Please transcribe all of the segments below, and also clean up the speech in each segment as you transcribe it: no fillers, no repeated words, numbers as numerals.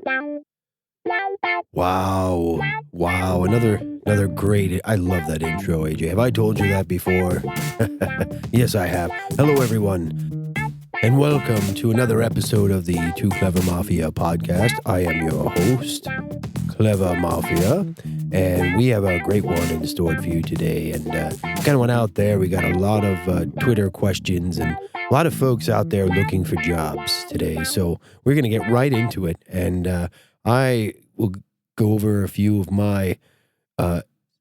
Wow. Wow. Another great. I love that intro, AJ. Have I told you that before? Yes, I have. Hello, everyone, and welcome to another episode of the Tooclevermafia podcast. I am your host, Clever Mafia, and we have a great one in store for you today. And kind of went out there. We got a lot of Twitter questions and a lot of folks out there looking for jobs today. So we're going to get right into it. And I will go over a few of my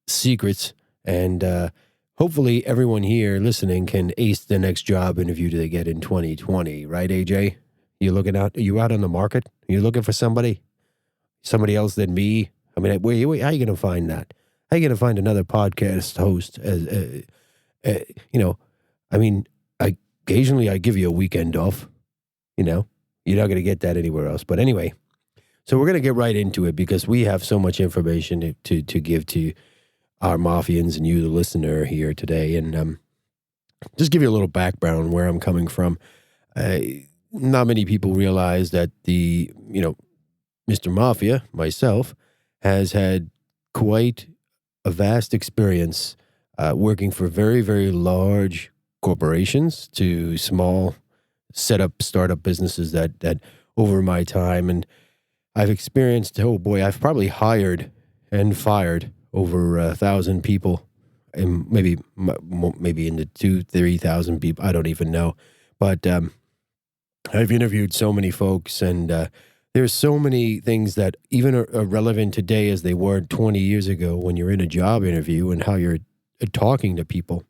secrets, and hopefully everyone here listening can ace the next job interview they get in 2020. Right, AJ? Are you out on the market? Are you looking for somebody else than me? I mean, wait, how are you going to find that? How are you going to find another podcast host? I mean, occasionally I give you a weekend off. You're not going to get that anywhere else. But anyway, so we're going to get right into it because we have so much information to give to our Mafians and you, the listener, here today. And just give you a little background where I'm coming from. Not many people realize that Mr. Mafia, myself, has had quite a vast experience working for very, very large corporations to small startup businesses that over my time. And I've experienced, I've probably hired and fired over 1,000 people, and maybe in the 2,000-3,000 people. I don't even know. But I've interviewed so many folks, and there's so many things that even are relevant today as they were 20 years ago when you're in a job interview and how you're talking to people.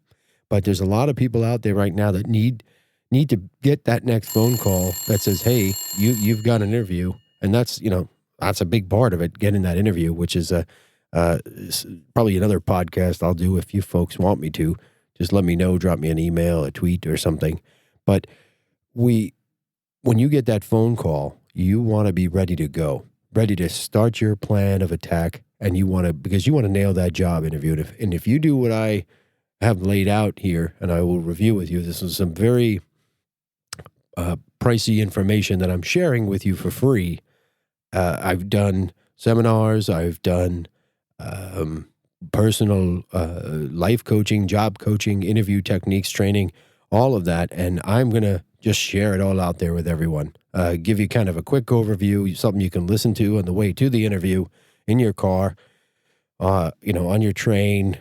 But there's a lot of people out there right now that need to get that next phone call that says, hey, you've got an interview. And that's a big part of it, getting that interview, which is probably another podcast I'll do if you folks want me to. Just let me know, drop me an email, a tweet or something. But when you get that phone call, you want to be ready to go, ready to start your plan of attack, and because you want to nail that job interview. And if you do what I have laid out here, and I will review with you, this is some very pricey information that I'm sharing with you for free. I've done seminars, I've done personal life coaching, job coaching, interview techniques, training, all of that, and I'm going to just share it all out there with everyone. Give you kind of a quick overview, something you can listen to on the way to the interview, in your car, on your train.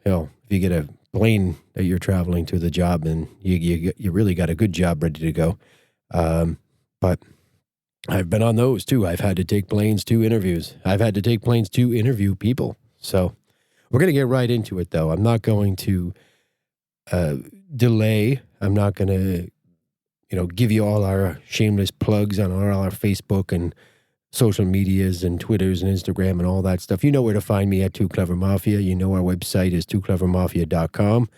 If you get a plane that you're traveling to the job, then you really got a good job ready to go. But I've been on those too. I've had to take planes to interviews. I've had to take planes to interview people. So we're going to get right into it, though. I'm not going to delay. I'm not going to give you all our shameless plugs on all our Facebook and social medias and Twitters and Instagram and all that stuff. You know where to find me at Tooclevermafia. You know our website is tooclevermafia.com.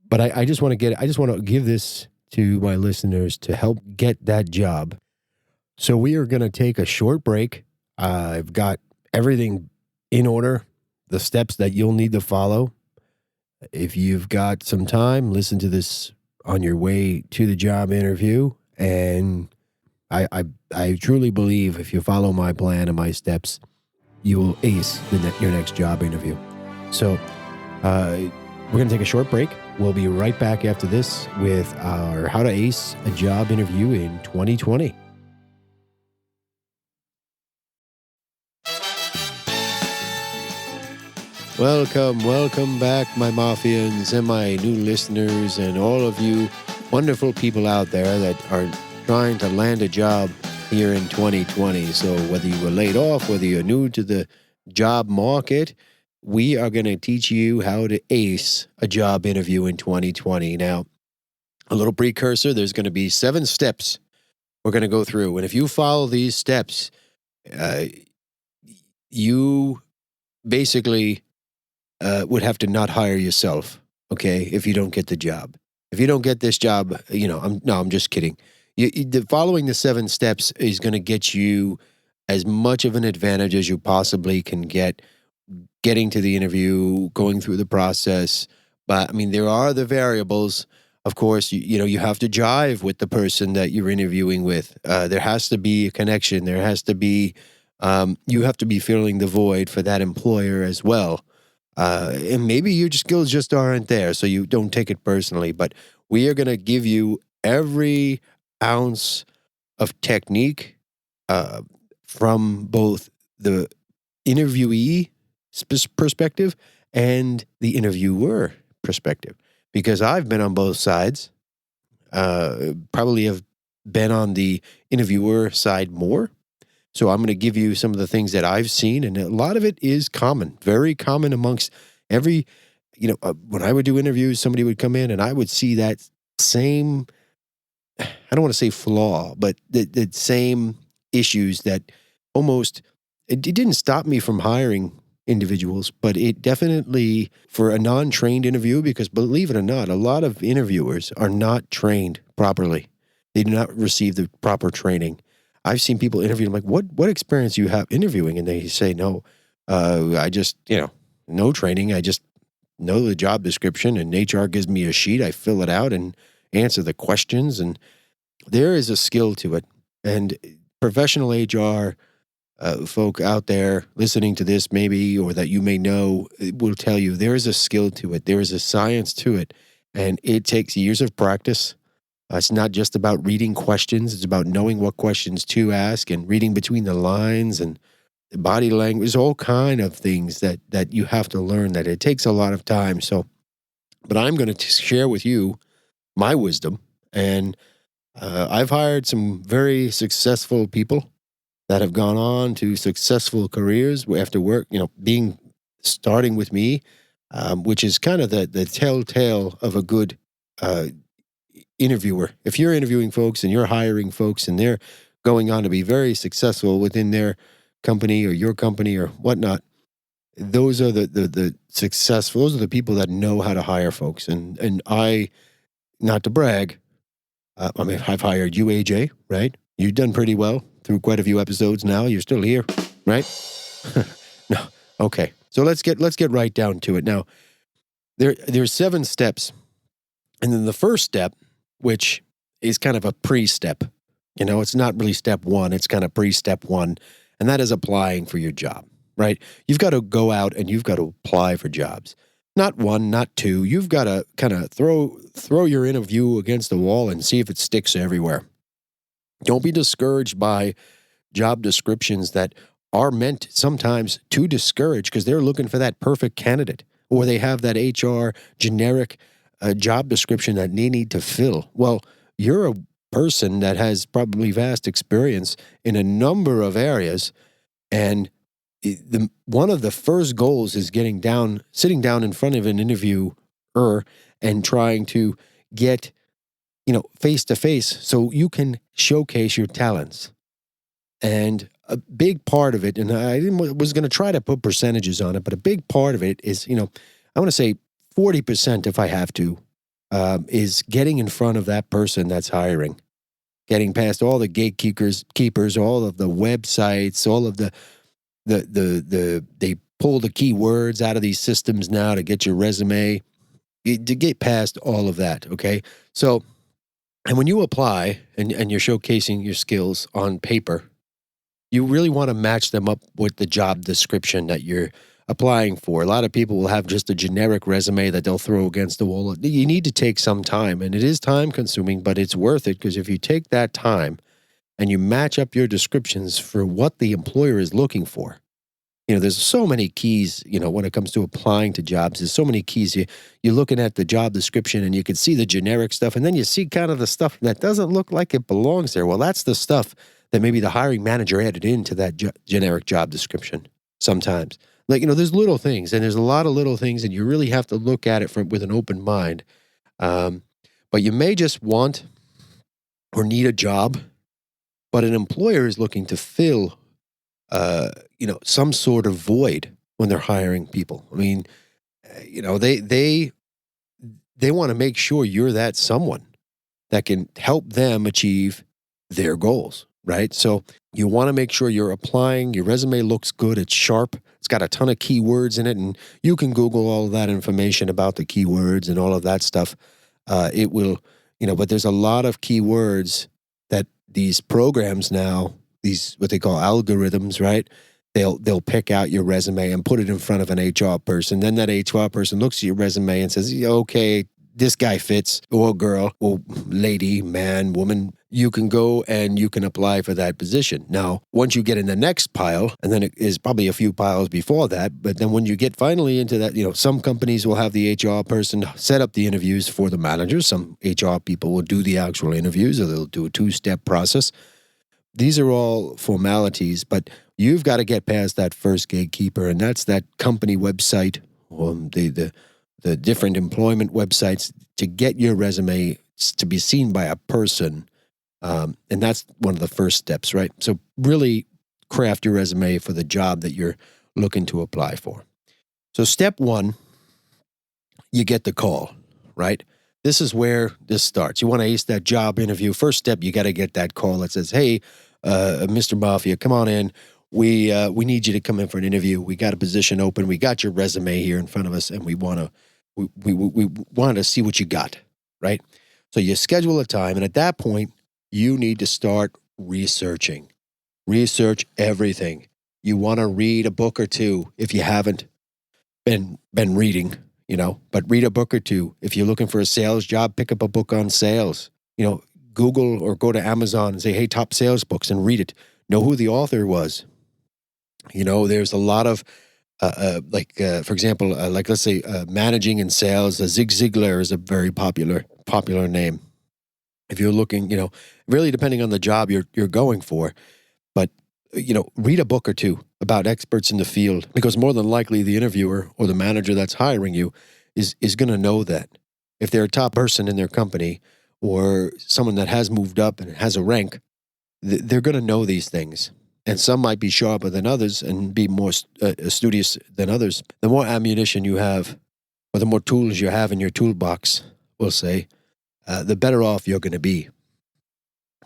But I just want to give this to my listeners to help get that job. So we are going to take a short break. I've got everything in order, the steps that you'll need to follow. If you've got some time, listen to this on your way to the job interview. And I truly believe if you follow my plan and my steps, you will ace your next job interview. So we're going to take a short break. We'll be right back after this with our How to Ace a Job Interview in 2020. Welcome back, my Mafians and my new listeners and all of you wonderful people out there that are trying to land a job here in 2020. So whether you were laid off, whether you're new to the job market, we are going to teach you how to ace a job interview in 2020. Now, a little precursor, there's going to be 7 steps we're going to go through. And if you follow these steps, you basically would have to not hire yourself, okay, if you don't get the job. If you don't get this job, I'm just kidding. Following the 7 steps is going to get you as much of an advantage as you possibly can getting to the interview, going through the process. But, I mean, there are the variables Of course, you have to jive with the person that you're interviewing with. There has to be a connection. There has to be, you have to be filling the void for that employer as well. And maybe your skills just aren't there, so you don't take it personally. But we are going to give you every ounce of technique from both the interviewee perspective and the interviewer perspective. Because I've been on both sides, probably have been on the interviewer side more. So I'm going to give you some of the things that I've seen, and a lot of it is common, very common amongst every, when I would do interviews, somebody would come in and I would see that same, I don't want to say flaw, but the same issues that almost, it didn't stop me from hiring individuals, but it definitely, for a non-trained interview, because believe it or not, a lot of interviewers are not trained properly. They do not receive the proper training. I've seen people interview, I'm like, what experience do you have interviewing? And they say, no, I just, no training. I just know the job description, and HR gives me a sheet. I fill it out and answer the questions. And there is a skill to it. And professional HR folk out there listening to this maybe, or that you may know, will tell you there is a skill to it. There is a science to it. And it takes years of practice. It's not just about reading questions. It's about knowing what questions to ask and reading between the lines and body language, all kind of things that you have to learn, that it takes a lot of time. So, but I'm going to share with you my wisdom. And I've hired some very successful people that have gone on to successful careers after work, starting with me, which is kind of the telltale of a good interviewer. If you're interviewing folks and you're hiring folks and they're going on to be very successful within their company or your company or whatnot, those are the successful, those are the people that know how to hire folks. And I, not to brag, I've hired you, AJ, right? You've done pretty well through quite a few episodes now. You're still here, right? No. Okay. So let's get right down to it. Now, there's 7 steps. And then the first step, which is kind of a pre-step, it's not really step 1, it's kind of pre-step 1, and that is applying for your job, right? You've got to go out and you've got to apply for jobs. Not 1, not 2. You've got to kind of throw your interview against the wall and see if it sticks everywhere. Don't be discouraged by job descriptions that are meant sometimes to discourage, because they're looking for that perfect candidate, or they have that HR generic job description that they need to fill. Well, you're a person that has probably vast experience in a number of areas, and one of the first goals is sitting down in front of an interviewer and trying to get face to face, so you can showcase your talents. And a big part of it, and was going to try to put percentages on it, but a big part of it is, I want to say 40%, if I have to, is getting in front of that person that's hiring, getting past all the gatekeepers, all of the websites, all of they pull the keywords out of these systems now to get your resume, to get past all of that. Okay. So, and when you apply and you're showcasing your skills on paper, you really want to match them up with the job description that you're applying for. A lot of people will have just a generic resume that they'll throw against the wall. You need to take some time, and it is time consuming, but it's worth it, because if you take that time and you match up your descriptions for what the employer is looking for, there's so many keys, when it comes to applying to jobs. There's so many keys. You're looking at the job description and you can see the generic stuff, and then you see kind of the stuff that doesn't look like it belongs there. Well, that's the stuff that maybe the hiring manager added into that generic job description sometimes. There's little things, and there's a lot of little things, and you really have to look at it with an open mind. But you may just want or need a job, but an employer is looking to fill some sort of void when they're hiring people. I mean, they want to make sure you're that someone that can help them achieve their goals, right? So you want to make sure you're applying, your resume looks good, it's sharp, it's got a ton of keywords in it, and you can Google all of that information about the keywords and all of that stuff. It will, but there's a lot of keywords that these programs now, these what they call algorithms, right? They'll pick out your resume and put it in front of an HR person. Then that HR person looks at your resume and says, "Yeah, okay, this guy fits, or girl, or lady, man, woman. You can go and you can apply for that position." Now, once you get in the next pile, and then it is probably a few piles before that, but then when you get finally into that, some companies will have the HR person set up the interviews for the manager. Some HR people will do the actual interviews, or they'll do a 2-step process. These are all formalities, but you've got to get past that first gatekeeper, and that's that company website, or the different employment websites, to get your resume to be seen by a person. And that's one of the first steps, right? So really craft your resume for the job that you're looking to apply for. So step 1, you get the call, right? This is where this starts. You want to ace that job interview. First step, you got to get that call that says, "Hey, Mr. Mafia, come on in. We need you to come in for an interview. We got a position open. We got your resume here in front of us, and we want to see what you got," right? So you schedule a time, and at that point, you need to start researching. Research everything. You want to read a book or two if you haven't been reading, but read a book or two. If you're looking for a sales job, pick up a book on sales. Google or go to Amazon and say, "Hey, top sales books," and read it. Know who the author was. There's a lot of, for example, let's say managing in sales. Zig Ziglar is a very popular name. If you're looking, really depending on the job you're going for, but read a book or two about experts in the field, because more than likely the interviewer or the manager that's hiring you is going to know that. If they're a top person in their company or someone that has moved up and has a rank, they're going to know these things. And some might be sharper than others and be more studious than others. The more ammunition you have, or the more tools you have in your toolbox, we'll say, the better off you're going to be.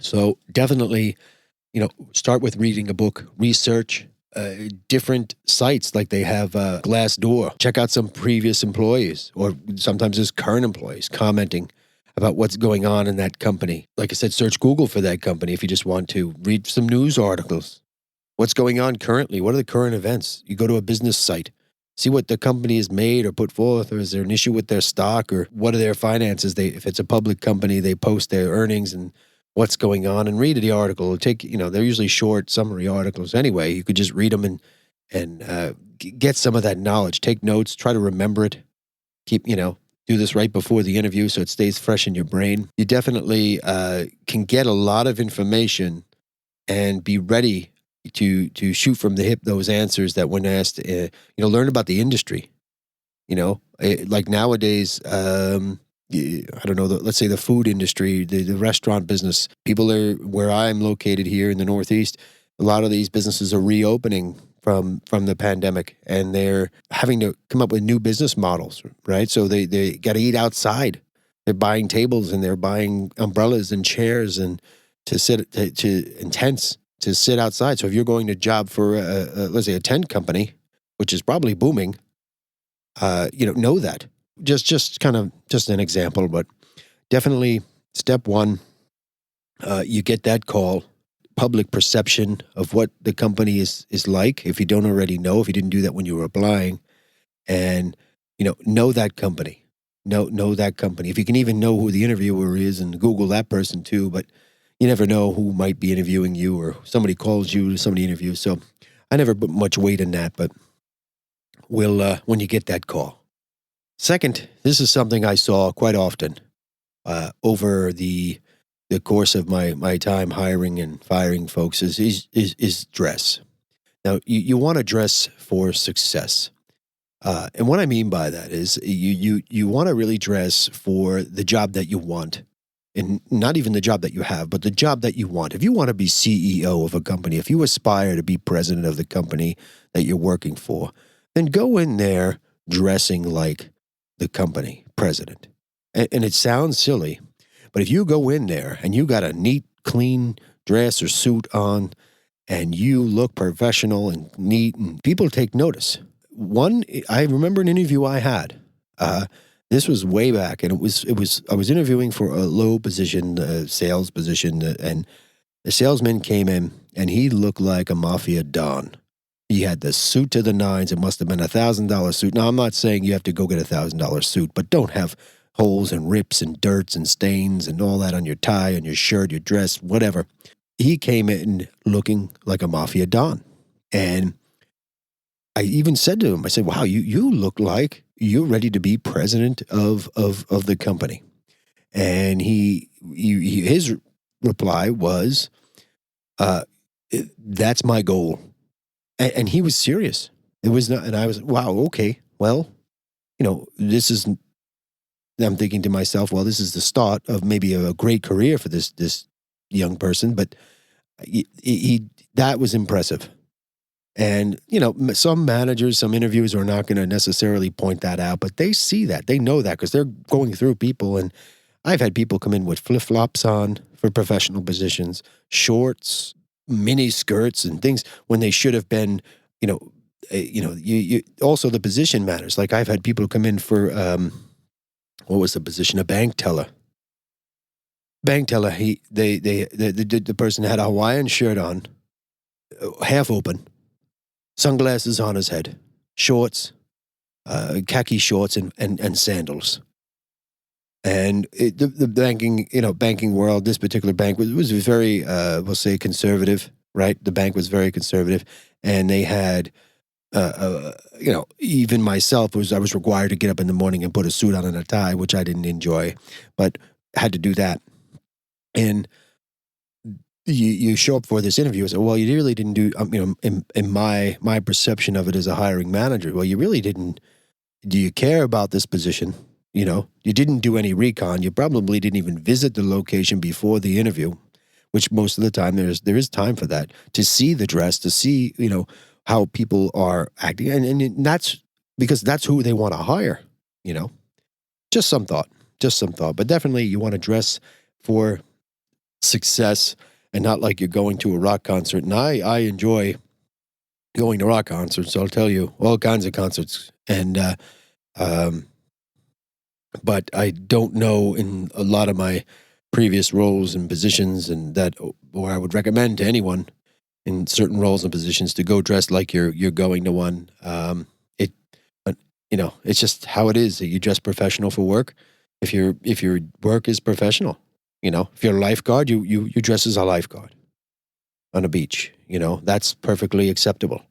So definitely, start with reading a book, research different sites, like they have Glassdoor. Check out some previous employees, or sometimes there's current employees commenting about what's going on in that company. Like I said, search Google for that company if you just want to. Read some news articles. What's going on currently? What are the current events? You go to a business site. See what the company has made or put forth, or is there an issue with their stock, or what are their finances? If it's a public company, they post their earnings and what's going on, and read the article. They're usually short summary articles anyway. You could just read them and get some of that knowledge. Take notes, try to remember it. Do this right before the interview so it stays fresh in your brain. You definitely can get a lot of information and be ready to shoot from the hip those answers that when asked. Learn about the industry. Like nowadays, I don't know, let's say the food industry, the restaurant business. People are, where I'm located here in the Northeast, a lot of these businesses are reopening from the pandemic, and they're having to come up with new business models, right? So they got to eat outside. They're buying tables and they're buying umbrellas and chairs and and tents to sit outside. So if you're going to job for let's say a tent company, which is probably booming, know that. Just an example, but definitely step 1, you get that call. Public perception of what the company is like, if you don't already know, if you didn't do that when you were applying, and know that company. Know that company. If you can even know who the interviewer is, and Google that person too, but you never know who might be interviewing you, or somebody calls you, somebody interviews. So I never put much weight in that, but when you get that call. Second, this is something I saw quite often over the course of my time hiring and firing folks is dress. Now, you want to dress for success. And what I mean by that is you want to really dress for the job that you want, and not even the job that you have, but the job that you want. If you want to be CEO of a company, if you aspire to be president of the company that you're working for, then go in there dressing like the company president. And it sounds silly, but if you go in there and you got a neat, clean dress or suit on, and you look professional and neat, and people take notice. I remember an interview I had. This was way back, and I was interviewing for a low position, sales position, and the salesman came in, and he looked like a mafia don. He had the suit to the nines. It must have been $1,000 suit. Now, I'm not saying you have to go get $1,000 suit, but don't have holes and rips and dirts and stains and all that on your tie and your shirt, your dress, whatever. He came in looking like a mafia don. And I even said to him, I said, wow, you look like you're ready to be president of the company. And his reply was, that's my goal. And he was serious. It was not, and I was, wow, okay, well, this is, I'm thinking to myself, well, this is the start of maybe a great career for this young person, but that was impressive. And, some managers, some interviewers are not going to necessarily point that out, but they see that. They know that because they're going through people. And I've had people come in with flip-flops on for professional positions, shorts, mini skirts and things when they should have been, you also the position matters. Like I've had people come in for, what was the position? A bank teller. Bank teller, the person had a Hawaiian shirt on, half open, sunglasses on his head, shorts, khaki shorts, and sandals. And the banking world, this particular bank was very, we'll say, conservative, right? The bank was very conservative, and they had, even myself I was required to get up in the morning and put a suit on and a tie, which I didn't enjoy, but had to do that. And you show up for this interview and say, well, you really didn't do, in my perception of it as a hiring manager, well, you really didn't, do you care about this position? You didn't do any recon. You probably didn't even visit the location before the interview, which most of the time there is time for that, to see the dress, to see, how people are acting. And that's because that's who they want to hire, just some thought. But definitely you want to dress for success and not like you're going to a rock concert. And I enjoy going to rock concerts. So I'll tell you all kinds of concerts. And, but I don't know in a lot of my previous roles and positions and that, or I would recommend to anyone in certain roles and positions to go dressed like you're going to one. It's just how it is. You dress professional for work. If your work is professional, if you're a lifeguard, you dress as a lifeguard on a beach. That's perfectly acceptable.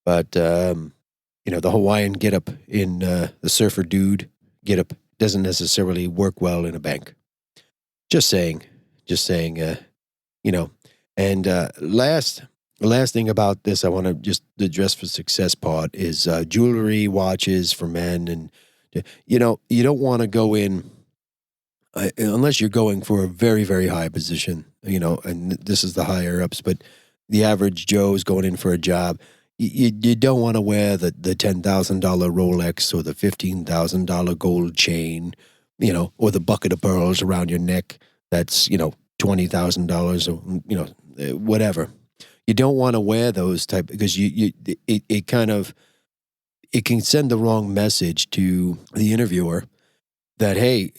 But the Hawaiian getup in the surfer dude getup doesn't necessarily work well in a bank. Just saying. And last thing about this, I want to just the dress for success part is jewelry, watches for men, and you don't want to go in unless you're going for a very, very high position. And this is the higher ups, but the average Joe is going in for a job. You don't want to wear the $10,000 Rolex or the $15,000 gold chain, or the bucket of pearls around your neck. That's, $20,000 or, whatever. You don't want to wear those type because it can send the wrong message to the interviewer that, hey,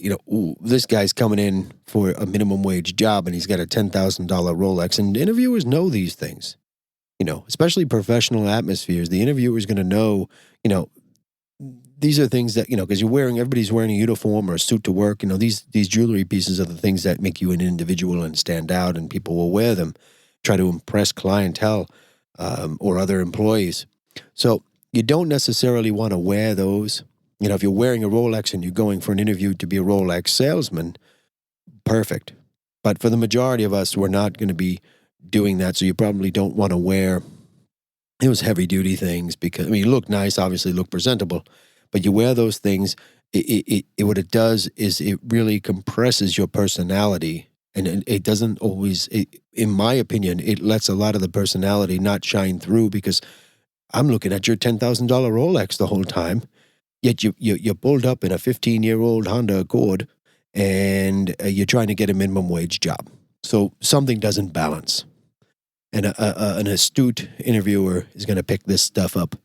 this guy's coming in for a minimum wage job and he's got a $10,000 Rolex. And interviewers know these things. Especially professional atmospheres, the interviewer is going to know, these are things that, because everybody's wearing a uniform or a suit to work. These jewelry pieces are the things that make you an individual and stand out, and people will wear them, try to impress clientele or other employees. So you don't necessarily want to wear those. If you're wearing a Rolex and you're going for an interview to be a Rolex salesman, perfect. But for the majority of us, we're not going to be doing that, so you probably don't want to wear those heavy-duty things because, you look nice, obviously look presentable, but you wear those things, what it does is it really compresses your personality, and it doesn't always, in my opinion, it lets a lot of the personality not shine through because I'm looking at your $10,000 Rolex the whole time, yet you pulled up in a 15-year-old Honda Accord, and you're trying to get a minimum wage job. So something doesn't balance. And an astute interviewer is going to pick this stuff up.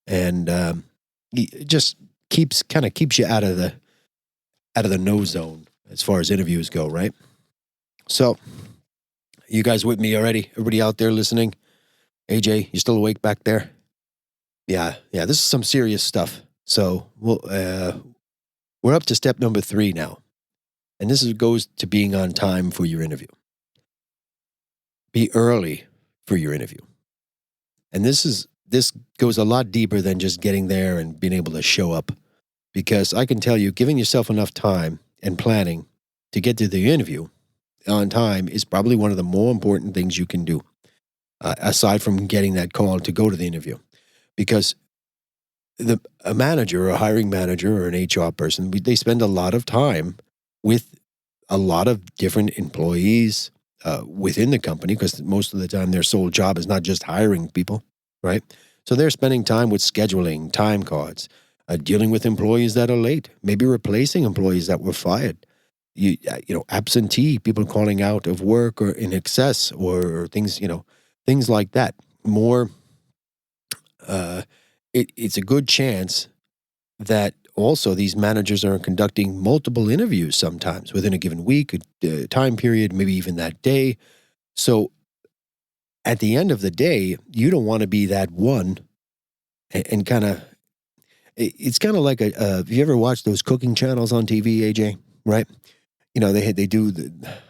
And just keeps you out of the no zone as far as interviews go, right? So, you guys with me already? Everybody out there listening? AJ, you still awake back there? Yeah. This is some serious stuff. So we're up to step number 3 now, and this goes to being on time for your interview. Be early for your interview, and this goes a lot deeper than just getting there and being able to show up, because I can tell you, giving yourself enough time and planning to get to the interview on time is probably one of the more important things you can do, aside from getting that call to go to the interview. Because a manager, or a hiring manager, or an HR person, they spend a lot of time with a lot of different employees within the company, because most of the time their sole job is not just hiring people, right? So they're spending time with scheduling, time cards, dealing with employees that are late, maybe replacing employees that were fired. Absentee, people calling out of work or in excess, or things, things like that. More, it's a good chance that also these managers are conducting multiple interviews sometimes within a given week, a time period, maybe even that day. So at the end of the day, you don't want to be that one and kind of, it's kind of like have you ever watched those cooking channels on TV, AJ? Right? They do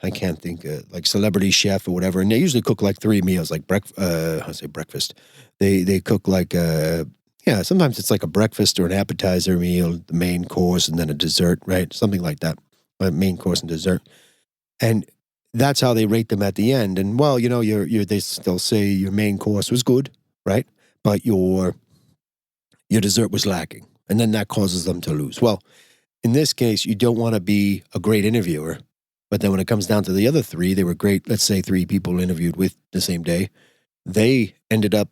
I can't think, like Celebrity Chef or whatever, and they usually cook like 3 meals, like breakfast. They cook like sometimes it's like a breakfast or an appetizer meal, the main course, and then a dessert, right? Something like that, a main course and dessert, and that's how they rate them at the end. And well, they'll say your main course was good, right? But your dessert was lacking, and then that causes them to lose. Well, in this case, you don't want to be a great interviewer, but then when it comes down to the other 3, they were great. Let's say 3 people interviewed with the same day. They ended up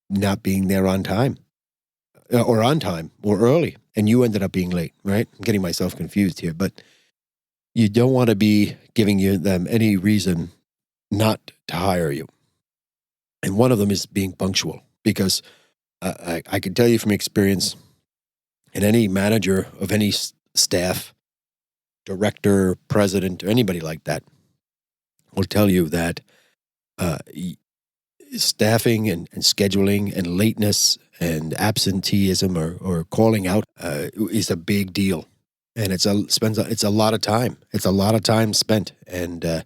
not being there on time, or early, and you ended up being late, right? I'm getting myself confused here, but you don't want to be giving them any reason not to hire you. And one of them is being punctual, because I can tell you from experience, and any manager of any staff, director, president, or anybody like that will tell you that staffing and scheduling and lateness and absenteeism or calling out is a big deal, and it's a lot of time. It's a lot of time spent, and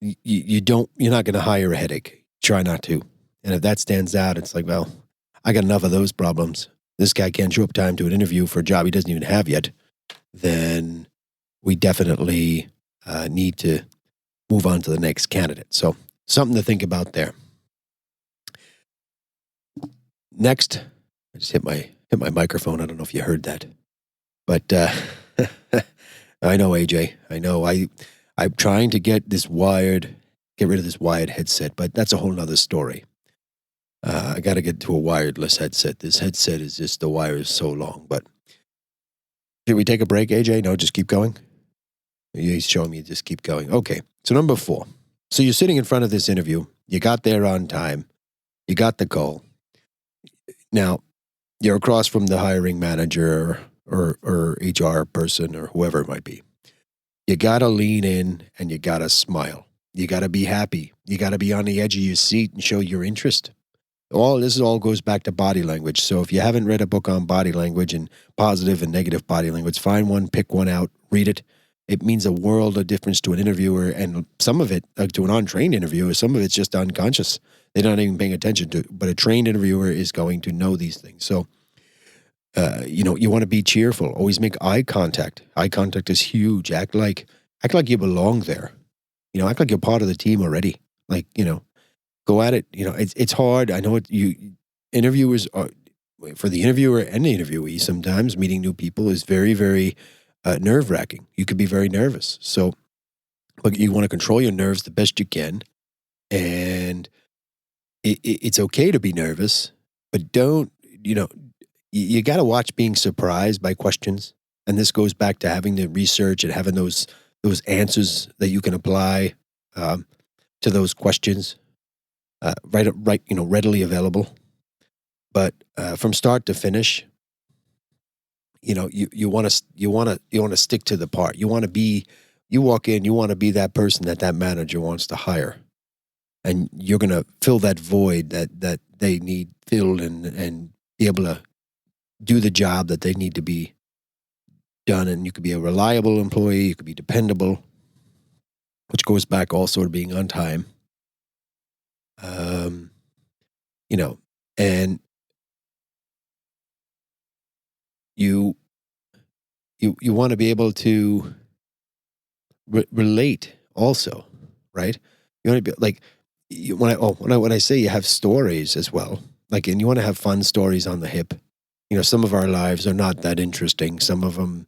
you're not going to hire a headache. Try not to. And if that stands out, it's like, well, I got enough of those problems. This guy can't show up time to an interview for a job he doesn't even have yet. Then we definitely need to move on to the next candidate. So something to think about there. Next, I just hit my microphone. I don't know if you heard that, but I know, AJ. I know. I'm trying to get rid of this wired headset, but that's a whole nother story. I got to get to a wireless headset. This headset is just, the wire is so long. But should we take a break, AJ? No, just keep going. He's showing me just keep going. Okay. So number 4. So you're sitting in front of this interview. You got there on time. You got the call. Now, you're across from the hiring manager or HR person or whoever it might be. You got to lean in and you got to smile. You got to be happy. You got to be on the edge of your seat and show your interest. This all goes back to body language. So if you haven't read a book on body language and positive and negative body language, find one, pick one out, read it. It means a world of difference to an interviewer, and some of it to an untrained interviewer. Some of it's just unconscious. They're not even paying attention to it. But a trained interviewer is going to know these things. So, you want to be cheerful. Always make eye contact. Eye contact is huge. Act like you belong there. Act like you're part of the team already. Like, go at it. It's hard. I know interviewers are, for the interviewer and the interviewee, sometimes meeting new people is very, very nerve-wracking. You could be very nervous. So, but you want to control your nerves the best you can. And it's okay to be nervous, but don't, you got to watch being surprised by questions. And this goes back to having the research and having those answers that you can apply to those questions, readily available. But from start to finish, you want to stick to the part. You walk in, you want to be that person that manager wants to hire, and you're going to fill that void that they need filled, and be able to do the job that they need to be done. And you could be a reliable employee, you could be dependable, which goes back also to being on time. Um, and you you want to be able to relate also, right? You want to be like when I say you have stories as well, like, and you want to have fun stories on the hip. Some of our lives are not that interesting. Some of them,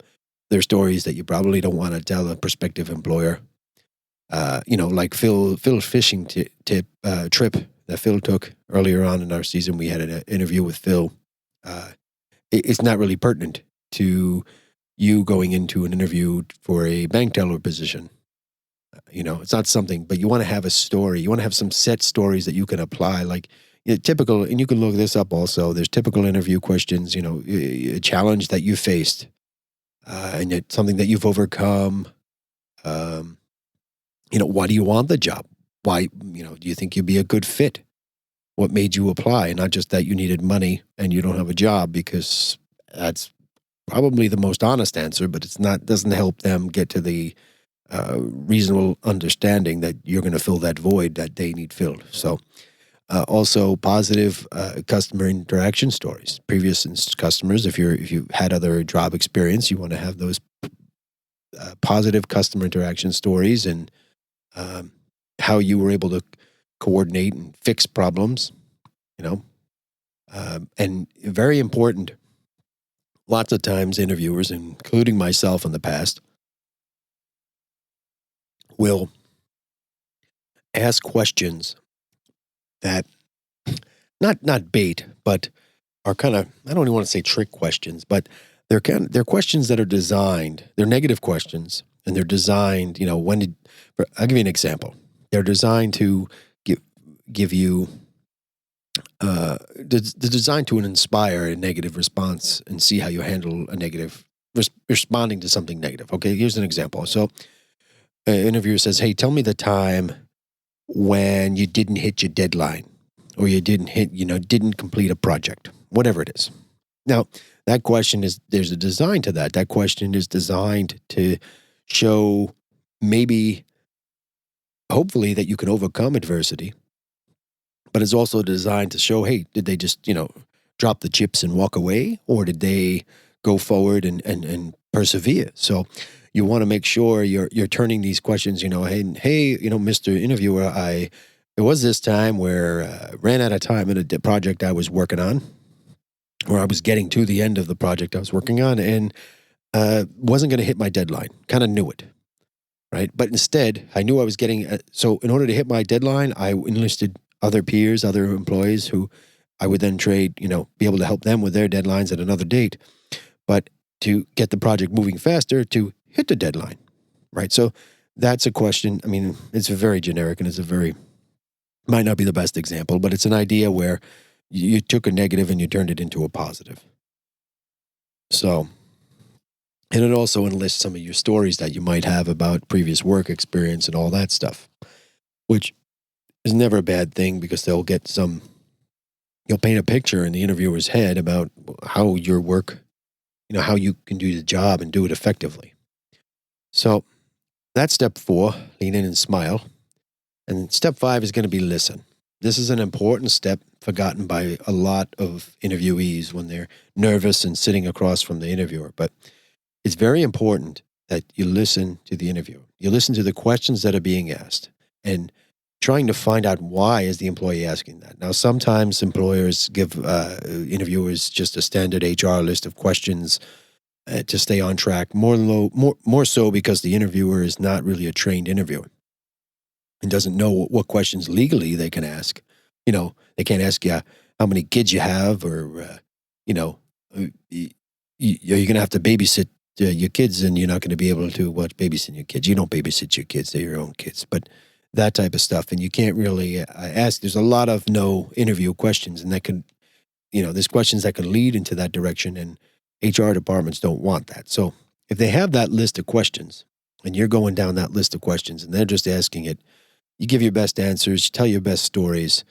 they're stories that you probably don't want to tell a prospective employer. Like Phil's fishing trip that Phil took earlier on in our season. We had an interview with Phil. It's not really pertinent to you going into an interview for a bank teller position. It's not something, but you want to have a story. You want to have some set stories that you can apply, like typical, and you can look this up also. There's typical interview questions, a challenge that you faced, and it's something that you've overcome. Why do you want the job? Why, do you think you'd be a good fit? What made you apply? Not just that you needed money and you don't have a job, because that's probably the most honest answer, but doesn't help them get to the reasonable understanding that you're going to fill that void that they need filled. So also positive customer interaction stories. Previous customers, if you had other job experience, you want to have those positive customer interaction stories, and how you were able to coordinate and fix problems, and very important. Lots of times interviewers, including myself in the past, will ask questions that not bait, but are kind of, I don't even want to say trick questions, but they're questions that are designed. They're negative questions, and they're designed. I'll give you an example. They're designed to give you. They're designed to inspire a negative response and see how you handle a negative responding to something negative. Okay, here's an example. So, an interviewer says, "Hey, tell me the time when you didn't hit your deadline, or you didn't complete a project, whatever it is." Now, that question there's a design to that. That question is designed to show, maybe, hopefully, that you can overcome adversity, but it's also designed to show, hey, did they just, drop the chips and walk away, or did they go forward and persevere? So you want to make sure you're turning these questions, hey, Mr. Interviewer, there was this time where I ran out of time in a project I was working on, or I was getting to the end of the project I was working on, and wasn't going to hit my deadline. Kind of knew it, right? But instead, I knew I was getting, so in order to hit my deadline, I enlisted other peers, other employees who I would then trade, be able to help them with their deadlines at another date, but to get the project moving faster to hit the deadline, right? So that's a question. I mean, it's very generic, and might not be the best example, but it's an idea where you took a negative and you turned it into a positive. So, and it also enlists some of your stories that you might have about previous work experience and all that stuff, which is never a bad thing, because you'll paint a picture in the interviewer's head about how your work, how you can do the job and do it effectively. So that's step 4, lean in and smile. And step 5 is going to be listen. This is an important step forgotten by a lot of interviewees when they're nervous and sitting across from the interviewer. But it's very important that you listen to the interviewer. You listen to the questions that are being asked, and trying to find out why is the employee asking that. Now, sometimes employers give interviewers just a standard HR list of questions to stay on track, more so because the interviewer is not really a trained interviewer and doesn't know what questions legally they can ask. They can't ask you how many kids you have, or, you're going to have to babysit your kids, and you're not going to be able to babysit your kids. You don't babysit your kids, they're your own kids. But that type of stuff. And you can't really ask. There's a lot of no interview questions, and that could, there's questions that could lead into that direction. And HR departments don't want that. So if they have that list of questions and you're going down that list of questions and they're just asking it, you give your best answers, you tell your best stories,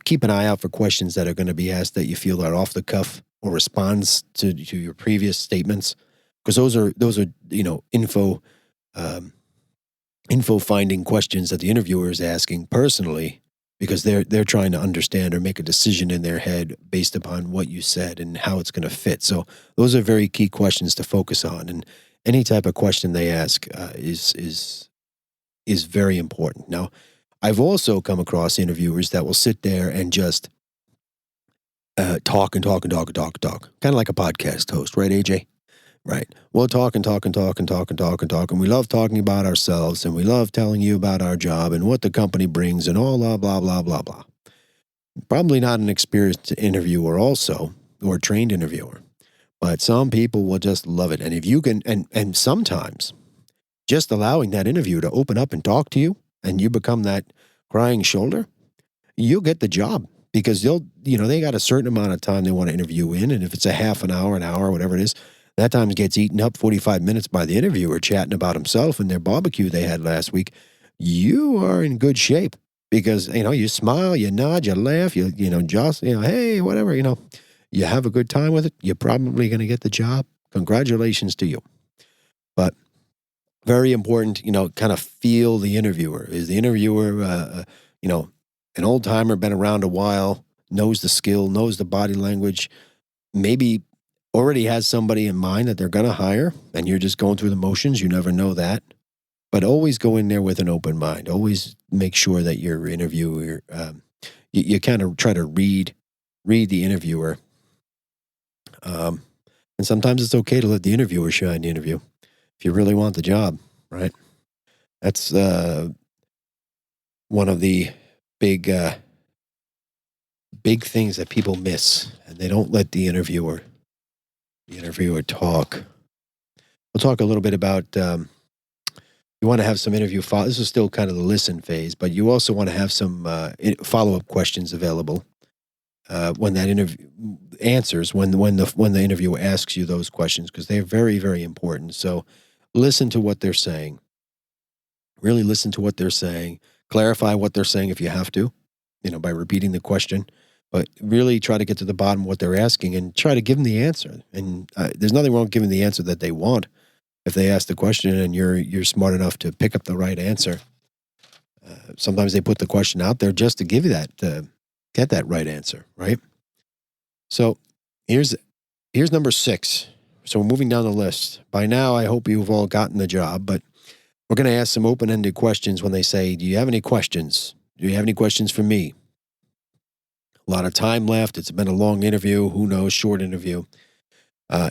keep an eye out for questions that are going to be asked that you feel are off the cuff or responds to your previous statements. Because those are info finding questions that the interviewer is asking personally, because they're trying to understand or make a decision in their head based upon what you said and how it's going to fit. So those are very key questions to focus on, and any type of question they ask is very important. Now, I've also come across interviewers that will sit there and just talk and talk and talk and talk and talk, kind of like a podcast host, right, AJ? Right. We'll talk and talk and talk and talk and talk and talk, and we love talking about ourselves, and we love telling you about our job and what the company brings and all blah, blah, blah, blah, blah. Probably not an experienced interviewer also, or a trained interviewer, but some people will just love it. And if you can, and sometimes just allowing that interviewer to open up and talk to you and you become that crying shoulder, you'll get the job, because they got a certain amount of time they want to interview in. And if it's a half an hour, whatever it is, that time gets eaten up 45 minutes by the interviewer chatting about himself and their barbecue they had last week. You are in good shape because, you smile, you nod, you laugh, just, hey, whatever, you have a good time with it. You're probably going to get the job. Congratulations to you. But very important, kind of feel the interviewer. Is the interviewer, an old timer, been around a while, knows the skill, knows the body language, maybe already has somebody in mind that they're going to hire, and you're just going through the motions. You never know that. But always go in there with an open mind. Always make sure that your interviewer, you kind of try to read the interviewer. And sometimes it's okay to let the interviewer shine the interview if you really want the job, right? That's one of the big things that people miss, and they don't let the interviewer talk. We'll talk a little bit about, you want to have some interview follow. This is still kind of the listen phase, but you also want to have some follow-up questions available when that interview answers, when the interviewer asks you those questions, because they're very, very important. So listen to what they're saying. Really listen to what they're saying. Clarify what they're saying if you have to, by repeating the question. But really try to get to the bottom of what they're asking and try to give them the answer. And there's nothing wrong with giving the answer that they want. If they ask the question and you're smart enough to pick up the right answer, sometimes they put the question out there just to give you that, get that right answer, right? So here's number 6. So we're moving down the list. By now, I hope you've all gotten the job, but we're going to ask some open-ended questions when they say, do you have any questions? Do you have any questions for me? A lot of time left. It's been a long interview. Who knows? Short interview. A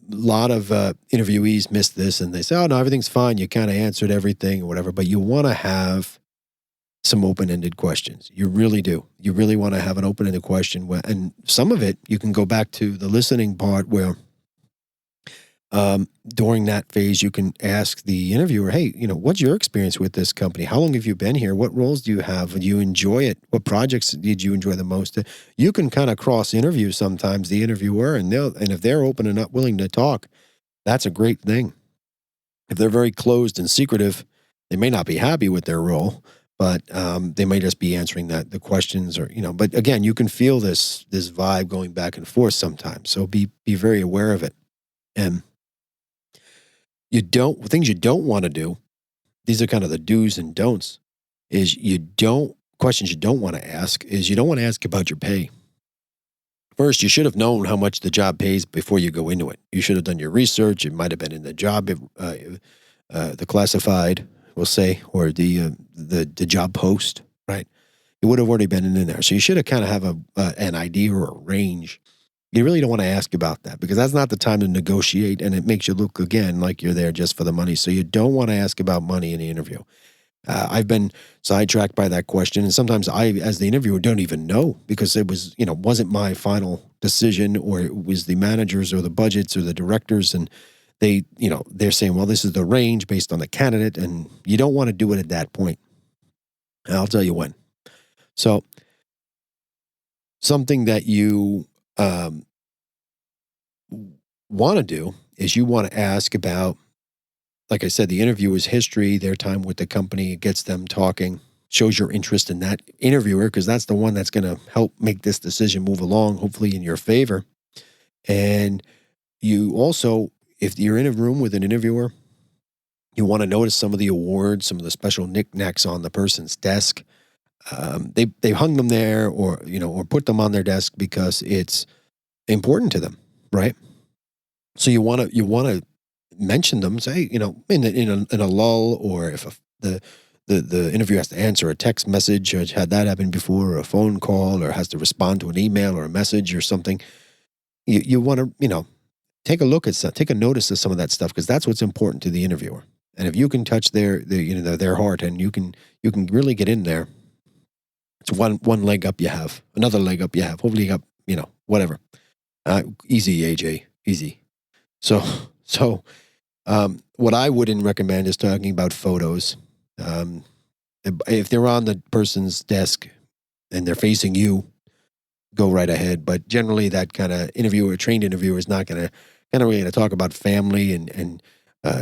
lot of interviewees miss this and they say, oh, no, everything's fine. You kind of answered everything or whatever. But you want to have some open-ended questions. You really do. You really want to have an open-ended question. And some of it, you can go back to the listening part where during that phase, you can ask the interviewer, hey, what's your experience with this company? How long have you been here? What roles do you have? Do you enjoy it? What projects did you enjoy the most? You can kind of cross-interview sometimes the interviewer, and if they're open and not willing to talk, that's a great thing. If they're very closed and secretive, they may not be happy with their role, but they may just be answering the questions, or But again, you can feel this vibe going back and forth sometimes. So be very aware of it. And things you don't want to do, these are kind of the do's and don'ts, questions you don't want to ask is you don't want to ask about your pay. First, you should have known how much the job pays before you go into it. You should have done your research. It might have been in the job, the classified, we'll say, or the job post, right? It would have already been in there. So you should have kind of have an idea or a range. You really don't want to ask about that, because that's not the time to negotiate, and it makes you look, again, like you're there just for the money. So you don't want to ask about money in the interview. I've been sidetracked by that question, and sometimes I, as the interviewer, don't even know, because it was, wasn't my final decision, or it was the managers or the budgets or the directors, and they're saying, well, this is the range based on the candidate, and you don't want to do it at that point. And I'll tell you when. So something that you want to do is you want to ask about, like I said, the interviewer's history, their time with the company. It gets them talking, shows your interest in that interviewer, because that's the one that's going to help make this decision move along, hopefully in your favor. And you also, if you're in a room with an interviewer, you want to notice some of the awards, some of the special knickknacks on the person's desk. They hung them there, or or put them on their desk because it's important to them, right? So you want to mention them. Say, in a lull, or if the interview has to answer a text message, or had that happen before, or a phone call, or has to respond to an email or a message or something. You want to take a notice of some of that stuff, because that's what's important to the interviewer. And if you can touch their heart, and you can really get in there, it's one leg up you have, another leg up you have. Hopefully you got, whatever. Easy, AJ, easy. So what I wouldn't recommend is talking about photos. If they're on the person's desk and they're facing you, go right ahead. But generally, that kind of trained interviewer, is not really going to talk about family and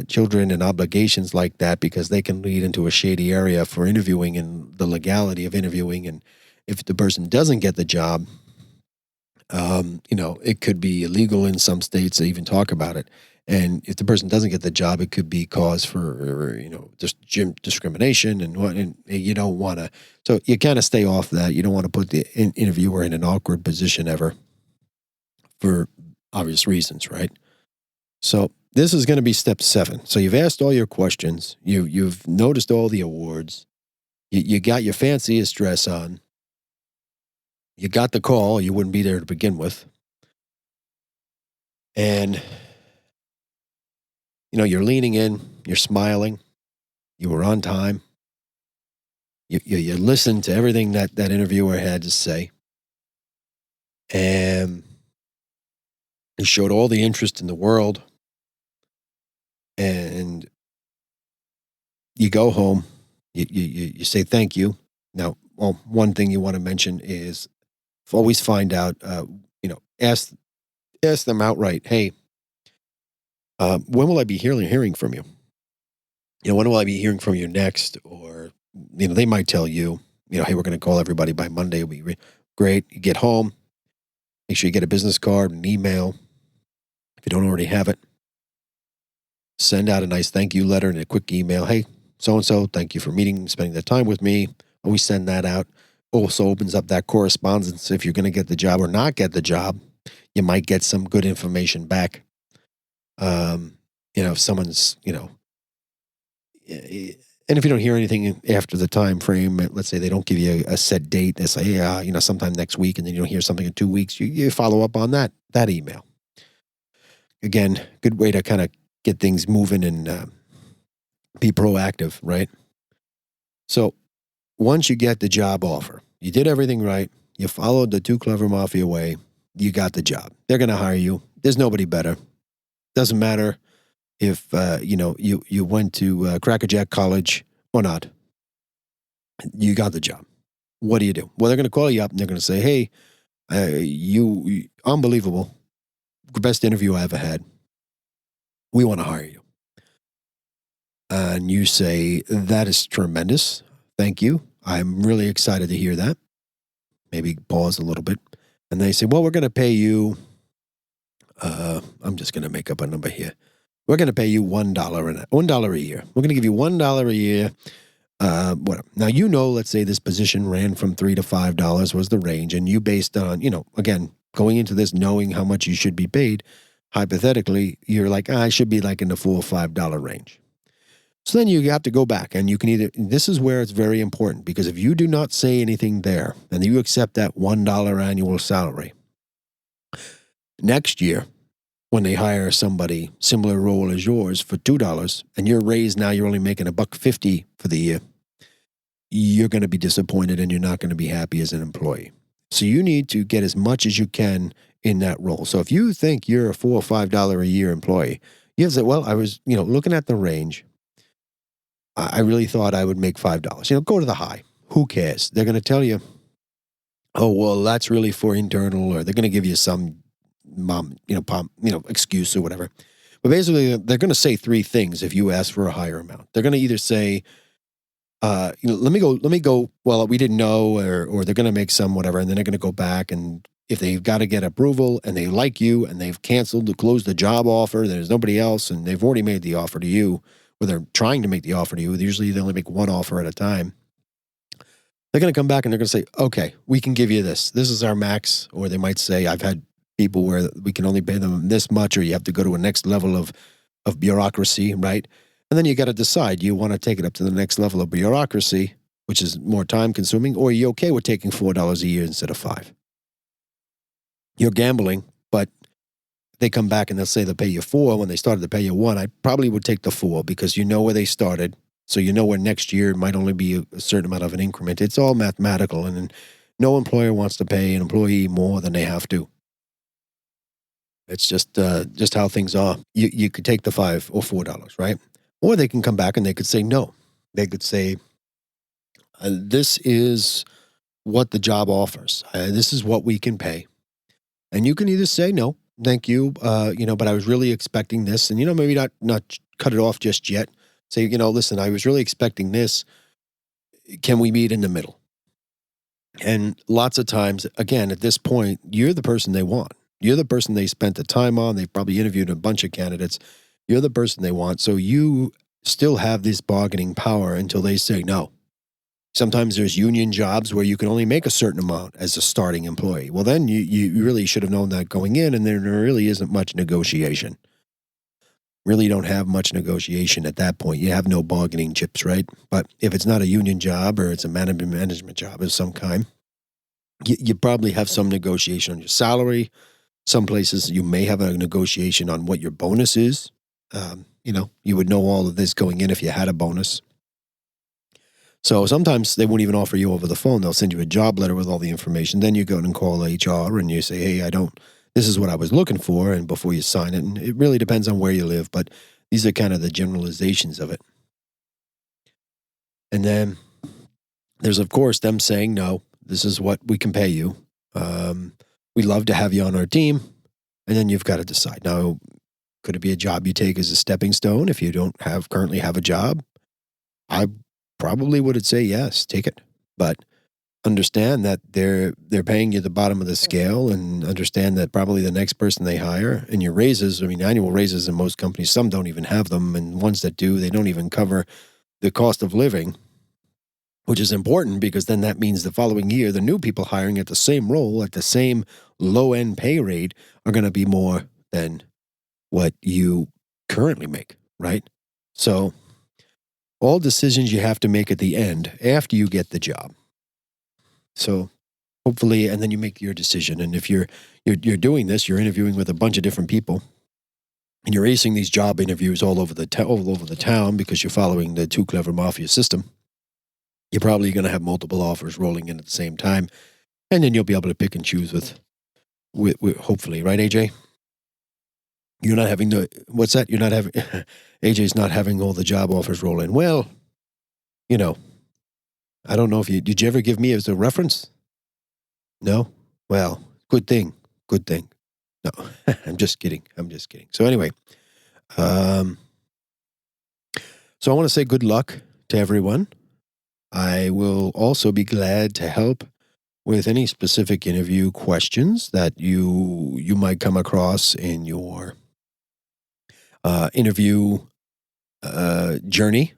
children and obligations like that, because they can lead into a shady area for interviewing and the legality of interviewing. And if the person doesn't get the job, it could be illegal in some states to even talk about it. And if the person doesn't get the job, it could be cause for, just discrimination and you don't want to. So you kind of stay off that. You don't want to put the interviewer in an awkward position ever, for obvious reasons, right? So this is going to be step 7. So you've asked all your questions. You've noticed all the awards. You got your fanciest dress on. You got the call. You wouldn't be there to begin with. And, you're leaning in. You're smiling. You were on time. You listened to everything that interviewer had to say. And you showed all the interest in the world. And you go home. You say thank you. Now, one thing you want to mention is always find out, ask them outright, hey, when will I be hearing from you? When will I be hearing from you next? Or, they might tell you, hey, we're going to call everybody by Monday. It'll be great. You get home, make sure you get a business card, an email. If you don't already have it, send out a nice thank you letter and a quick email. Hey, so-and-so, thank you for spending the time with me. Always send that out. Also opens up that correspondence. If you're going to get the job or not get the job, you might get some good information back. If someone's, and if you don't hear anything after the time frame, let's say they don't give you a set date, they say, sometime next week, and then you don't hear something in 2 weeks, you follow up on that email. Again, good way to kind of get things moving and be proactive, right? So once you get the job offer, you did everything right, you followed the Tooclevermafia way, you got the job. They're going to hire you. There's nobody better. Doesn't matter if, you went to Crackerjack College or not. You got the job. What do you do? Well, they're going to call you up and they're going to say, hey, you unbelievable. Best interview I ever had. We want to hire you. And you say, that is tremendous. Thank you. I'm really excited to hear that. Maybe pause a little bit. And they say, well, we're going to pay you, I'm just going to make up a number here. We're going to pay you $1 a year. We're going to give you $1 a year. Whatever. Now, let's say this position ran from $3 to $5 was the range. And you based on, again, going into this, knowing how much you should be paid, hypothetically, you're like, I should be like in the $4 or $5 range. So then you have to go back and you can this is where it's very important, because if you do not say anything there and you accept that $1 annual salary, next year, when they hire somebody similar role as yours for $2 and you're raised, now you're only making $1.50 for the year, you're going to be disappointed and you're not going to be happy as an employee. So you need to get as much as you can in that role. So if you think you're a $4 or $5 a year employee, you have to say, well, I was, looking at the range. I really thought I would make $5. Go to the high. Who cares? They're going to tell you, oh, well, that's really for internal, or they're going to give you some excuse or whatever. But basically, they're going to say three things if you ask for a higher amount. They're going to either say, let me go. Well, we didn't know, or they're going to make some whatever, and then they're going to go back, and if they've got to get approval and they like you and they've closed the job offer, there's nobody else, and they've already made the offer to you, or they're trying to make the offer to you. Usually they only make one offer at a time. They're going to come back and they're going to say, okay, we can give you this. This is our max. Or they might say, I've had people where we can only pay them this much, or you have to go to a next level of bureaucracy, right? And then you got to decide, you want to take it up to the next level of bureaucracy, which is more time consuming, or are you okay with taking $4 a year instead of $5? You're gambling, but they come back and they'll say they'll pay you $4 when they started to pay you $1. I probably would take the $4 because you know where they started. So you know where next year might only be a certain amount of an increment. It's all mathematical, and no employer wants to pay an employee more than they have to. It's just how things are. You could take the $5 or $4, right? Or they can come back and they could say no. They could say, this is what the job offers. This is what we can pay. And you can either say no, thank you, but I was really expecting this. And, maybe not cut it off just yet. Say, listen, I was really expecting this. Can we meet in the middle? And lots of times, again, at this point, you're the person they want. You're the person they spent the time on. They've probably interviewed a bunch of candidates. You're the person they want. So you still have this bargaining power until they say no. Sometimes there's union jobs where you can only make a certain amount as a starting employee. Well, then you really should have known that going in, and there really isn't much negotiation. Really don't have much negotiation at that point. You have no bargaining chips, right? But if it's not a union job or it's a management job of some kind, you probably have some negotiation on your salary. Some places you may have a negotiation on what your bonus is. You would know all of this going in if you had a bonus. So sometimes they won't even offer you over the phone. They'll send you a job letter with all the information. Then you go and call HR and you say, hey, this is what I was looking for, and before you sign it. And it really depends on where you live, but these are kind of the generalizations of it. And then there's, of course, them saying, no, this is what we can pay you. We'd love to have you on our team. And then you've got to decide. Now, could it be a job you take as a stepping stone if you don't currently have a job? I probably would say yes, take it. But understand that they're paying you the bottom of the scale, and understand that probably the next person they hire, and your raises, annual raises in most companies, some don't even have them, and ones that do, they don't even cover the cost of living, which is important because then that means the following year, the new people hiring at the same role, at the same low-end pay rate, are going to be more than what you currently make, right? So all decisions you have to make at the end after you get the job. So hopefully, and then you make your decision. And if you're doing this, you're interviewing with a bunch of different people, and you're acing these job interviews all over the town because you're following the Tooclevermafia system, you're probably going to have multiple offers rolling in at the same time, and then you'll be able to pick and choose with hopefully, right, AJ? You're not having what's that? You're not having, AJ's not having all the job offers roll in. Well, I don't know if did you ever give me as a reference? No? Well, good thing. No, I'm just kidding. So anyway, so I want to say good luck to everyone. I will also be glad to help with any specific interview questions that you might come across in your interview journey.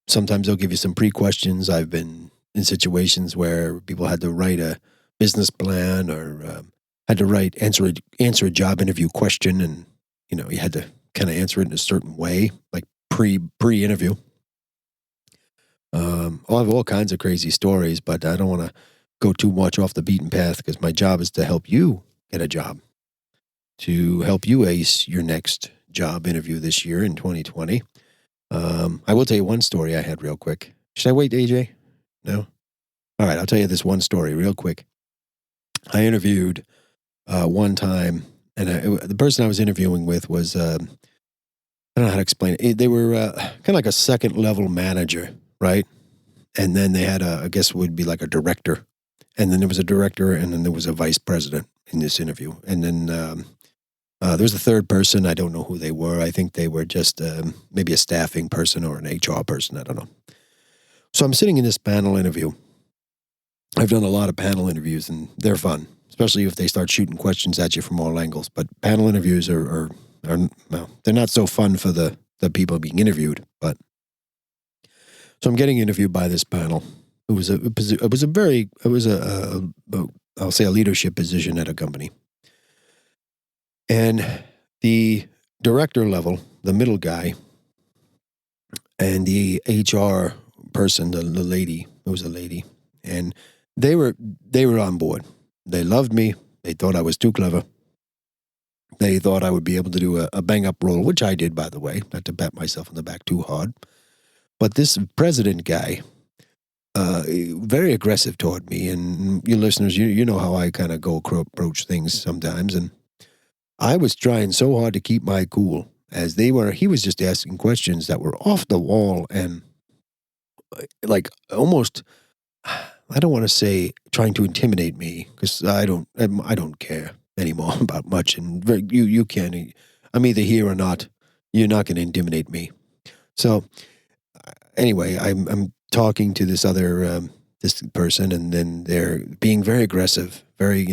Sometimes they'll give you some pre-questions. I've been in situations where people had to write a business plan or had to answer a job interview question, and you had to kind of answer it in a certain way, like pre-interview. I'll have all kinds of crazy stories, but I don't want to go too much off the beaten path because my job is to help you get a job, to help you ace your next job interview this year in 2020. I will tell you one story I had real quick. Should I wait, AJ? No? All right, I'll tell you this one story real quick. I interviewed one time, and the person I was interviewing with was, I don't know how to explain it. They were kind of like a second level manager, right? And then they had I guess it would be like a director. And then there was a director, and then there was a vice president in this interview. And then there's a third person. I don't know who they were. I think they were just maybe a staffing person or an HR person. I don't know. So I'm sitting in this panel interview. I've done a lot of panel interviews, and they're fun, especially if they start shooting questions at you from all angles. But panel interviews are well, they're not so fun for the people being interviewed. But so I'm getting interviewed by this panel. It was I'll say a leadership position at a company. And the director level, the middle guy, and the HR person, the lady, it was a lady, and they were on board. They loved me. They thought I was too clever. They thought I would be able to do a bang-up role, which I did, by the way, not to pat myself on the back too hard. But this president guy, very aggressive toward me, and you listeners, you know how I kind of go approach things sometimes, and I was trying so hard to keep my cool as he was just asking questions that were off the wall and like almost, I don't want to say trying to intimidate me because I don't care anymore about much. And you can't, I'm either here or not. You're not going to intimidate me. So anyway, I'm talking to this other, this person, and then they're being very aggressive, very,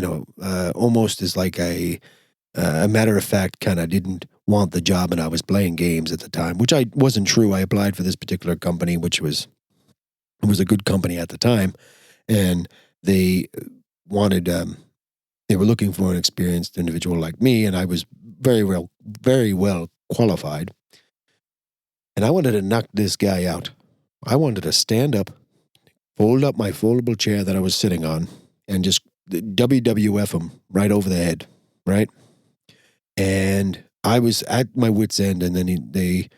almost as like a matter of fact, kind of didn't want the job and I was playing games at the time, which I wasn't true. I applied for this particular company, which was a good company at the time. And they wanted, they were looking for an experienced individual like me. And I was very well qualified. And I wanted to knock this guy out. I wanted to stand up, fold up my foldable chair that I was sitting on, and just WWF him right over the head, right? And I was at my wit's end, and then the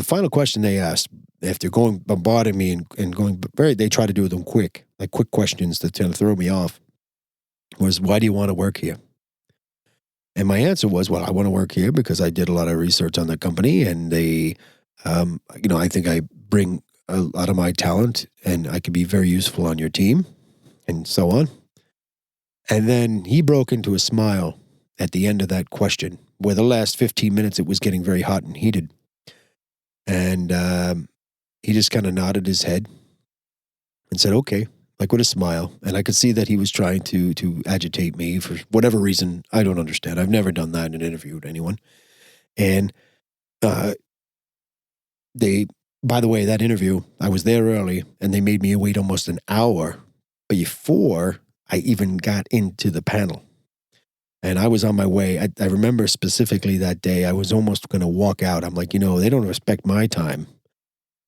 final question they asked, after bombarding me and going they try to do them quick questions to kind of throw me off, was, why do you want to work here? And my answer was, well, I want to work here because I did a lot of research on the company, and they, I think I bring a lot of my talent, and I could be very useful on your team, and so on. And then he broke into a smile at the end of that question, where the last 15 minutes it was getting very hot and heated. And he just kind of nodded his head and said, okay, like with a smile. And I could see that he was trying to agitate me for whatever reason. I don't understand. I've never done that in an interview with anyone. And by the way, that interview, I was there early, and they made me wait almost an hour before I even got into the panel. And I was on my way. I remember specifically that day, I was almost going to walk out. I'm like, they don't respect my time.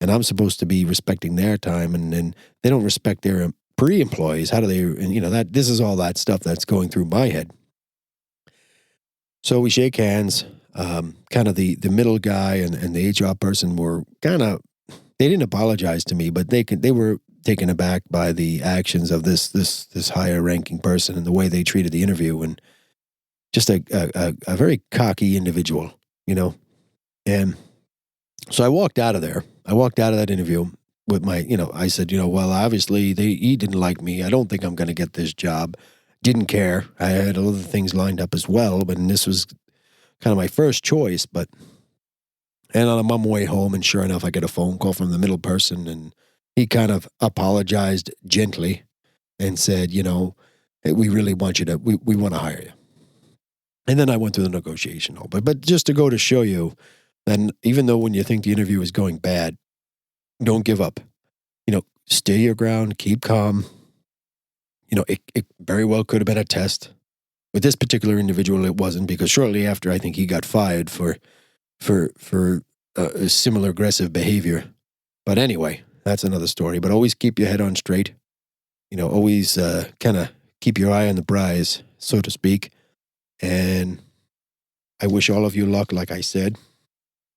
And I'm supposed to be respecting their time. And then they don't respect their pre-employees. How do they, and this is all that stuff that's going through my head. So we shake hands. Kind of the middle guy and the HR person were they didn't apologize to me, but they were taken aback by the actions of this higher ranking person and the way they treated the interview. And just a very cocky individual, And so I walked out of there. I walked out of that interview with my, I said, well, obviously he didn't like me. I don't think I'm going to get this job. Didn't care. I had other things lined up as well, but this was kind of my first choice. And I'm on my way home, and sure enough, I get a phone call from the middle person, and he kind of apologized gently and said, hey, we really want you to, we want to hire you. And then I went through the negotiation. But just to go to show you, then even though when you think the interview is going bad, don't give up. Stay your ground, keep calm. It very well could have been a test. With this particular individual, it wasn't, because shortly after, I think he got fired for similar aggressive behavior. But anyway, that's another story. But always keep your head on straight. Always kind of keep your eye on the prize, so to speak. And I wish all of you luck, like I said.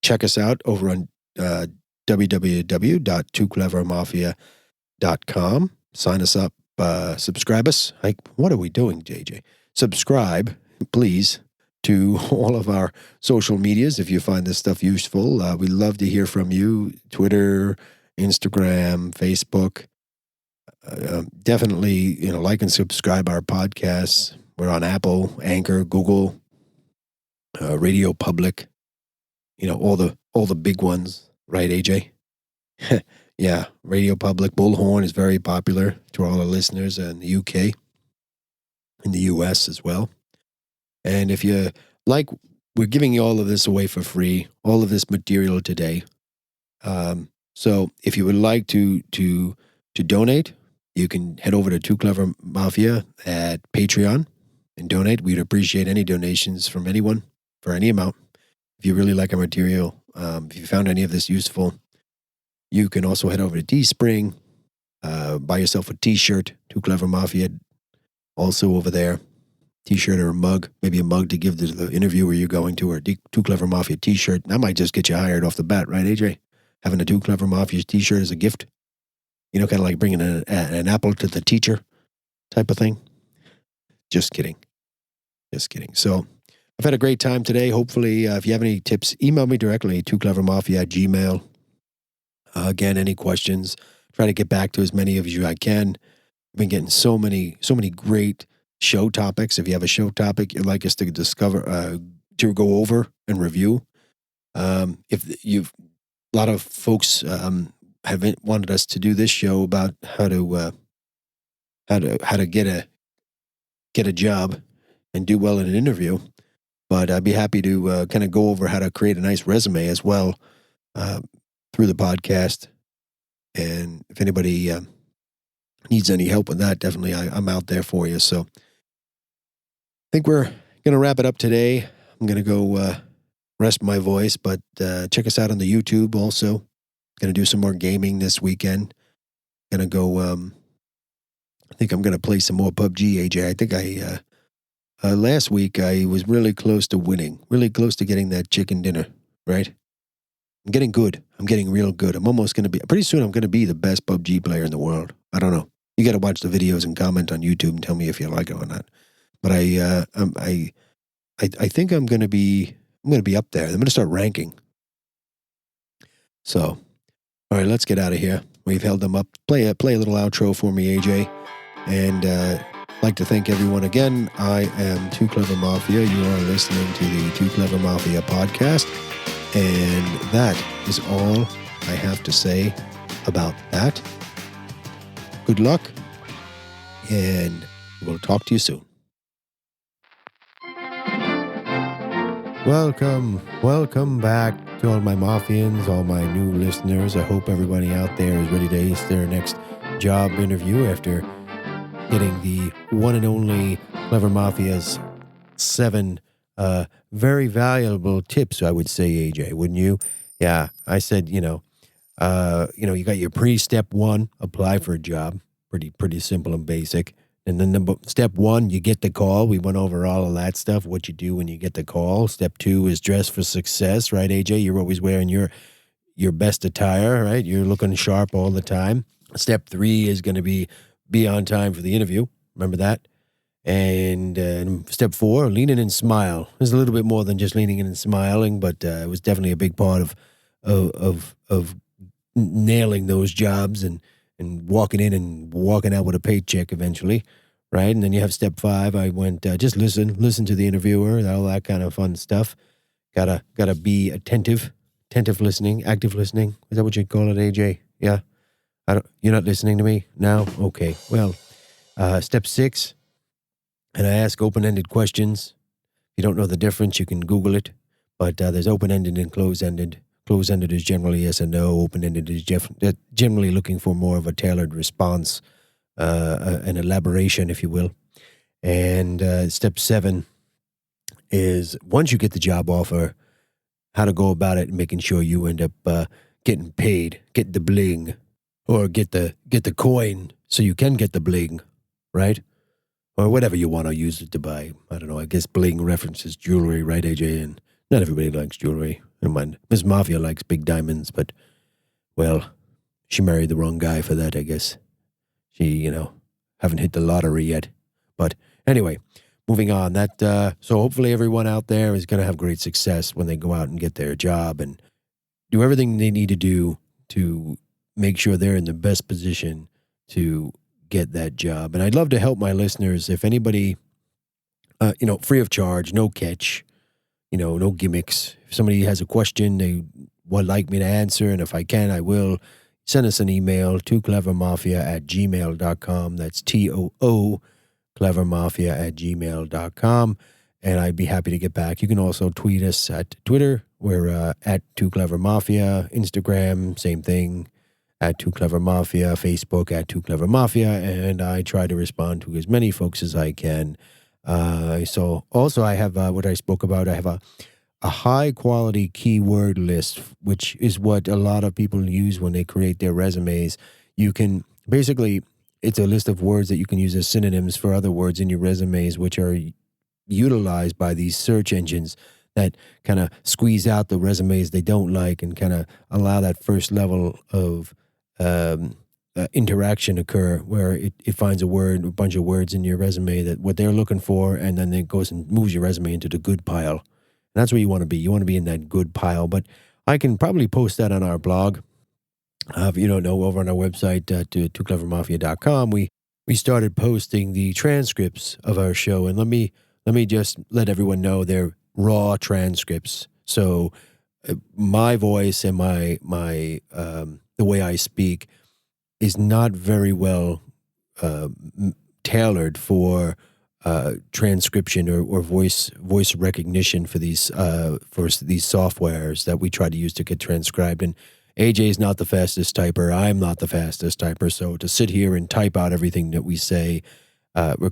Check us out over on www.tooclevermafia.com. Sign us up, subscribe us. What are we doing, JJ? Subscribe, please, to all of our social medias if you find this stuff useful. We'd love to hear from you. Twitter, Instagram, Facebook. Definitely, like and subscribe our podcasts. We're on Apple, Anchor, Google, Radio Public. All the big ones, right, AJ? Yeah, Radio Public. Bullhorn is very popular to all our listeners in the UK, in the US as well. And if you like, we're giving you all of this away for free, all of this material today. So if you would like to donate, you can head over to Tooclevermafia at Patreon and donate. We'd appreciate any donations from anyone for any amount. If you really like our material, if you found any of this useful, you can also head over to Teespring, buy yourself a T-shirt, Tooclevermafia, also over there. T-shirt or a mug, maybe a mug to give to the interviewer you're going to, or a Tooclevermafia T-shirt. That might just get you hired off the bat, right, AJ? Having a Tooclevermafia T-shirt as a gift. Kind of like bringing an apple to the teacher type of thing. Just kidding. So I've had a great time today. Hopefully, if you have any tips, email me directly, tooclevermafia@gmail.com. Again, any questions, try to get back to as many of you as I can. I've been getting so many great show topics. If you have a show topic you'd like us to discover, to go over and review, if you've, a lot of folks have wanted us to do this show about how to get a job and do well in an interview. But I'd be happy to kind of go over how to create a nice resume as well through the podcast. And if anybody needs any help with that, definitely I'm out there for you. So I think we're going to wrap it up today. I'm going to go rest my voice, but check us out on the YouTube also. Going to do some more gaming this weekend. Going to go, I think I'm going to play some more PUBG, AJ. I think last week I was really close to winning, really close to getting that chicken dinner, right? I'm getting good. I'm getting real good. I'm almost going to be, pretty soon I'm going to be the best PUBG player in the world. I don't know. You got to watch the videos and comment on YouTube and tell me if you like it or not. But I think I'm going to be up there. I'm going to start ranking. So, all right, let's get out of here. We've held them up. Play a little outro for me, AJ. And I'd like to thank everyone again. I am Tooclevermafia. You are listening to the Tooclevermafia podcast. And that is all I have to say about that. Good luck, and we'll talk to you soon. Welcome back to all my Mafians, all my new listeners. I hope everybody out there is ready to ace their next job interview after getting the one and only Clever Mafia's 7 very valuable tips, I would say, AJ, wouldn't you? Yeah, I said, you got your pre-step 1, apply for a job, pretty simple and basic. And then step 1, you get the call. We went over all of that stuff, what you do when you get the call. Step 2 is dress for success, right, AJ? You're always wearing your best attire, right? You're looking sharp all the time. Step 3 is going to be on time for the interview. Remember that? And step 4, lean in and smile. There's a little bit more than just leaning in and smiling, but it was definitely a big part of nailing those jobs and walking in and walking out with a paycheck eventually, right? And then you have step 5. I went, just listen to the interviewer, all that kind of fun stuff. Gotta be attentive listening, active listening. Is that what you call it, AJ? Yeah. You're not listening to me now? Okay. Well, step 6, and I ask open-ended questions. If you don't know the difference, you can Google it. But there's open-ended and closed-ended. Closed-ended is generally yes and no. Open-ended is generally looking for more of a tailored response, an elaboration, if you will. And step 7 is once you get the job offer, how to go about it and making sure you end up getting paid, get the bling, or get the coin so you can get the bling, right? Or whatever you want to use it to buy. I don't know. I guess bling references jewelry, right, AJ? And not everybody likes jewelry. Never mind. Miss Mafia likes big diamonds, but, well, she married the wrong guy for that, I guess. She, haven't hit the lottery yet. But anyway, moving on. So hopefully everyone out there is going to have great success when they go out and get their job and do everything they need to do to make sure they're in the best position to get that job. And I'd love to help my listeners. If anybody free of charge, no catch, no gimmicks. If somebody has a question they would like me to answer, and if I can, I will, send us an email, tooclevermafia@gmail.com. That's TOO, clevermafia@gmail.com. And I'd be happy to get back. You can also tweet us at Twitter. We're at Tooclevermafia. Instagram, same thing, at Tooclevermafia. Facebook, at Tooclevermafia. And I try to respond to as many folks as I can. So also I have what I spoke about. I have a high-quality keyword list, which is what a lot of people use when they create their resumes. You can basically, it's a list of words that you can use as synonyms for other words in your resumes, which are utilized by these search engines that kind of squeeze out the resumes they don't like and kind of allow that first level of interaction occur, where it finds a bunch of words in your resume that what they're looking for, and then it goes and moves your resume into the good pile. And that's where you want to be. You want to be in that good pile. But I can probably post that on our blog. If you don't know, over on our website, tooclevermafia.com, we started posting the transcripts of our show. And let me just let everyone know they're raw transcripts. So my voice and my the way I speak is not very well tailored for transcription or voice recognition for these softwares that we try to use to get transcribed. And AJ is not the fastest typer. I'm not the fastest typer. So to sit here and type out everything that we say,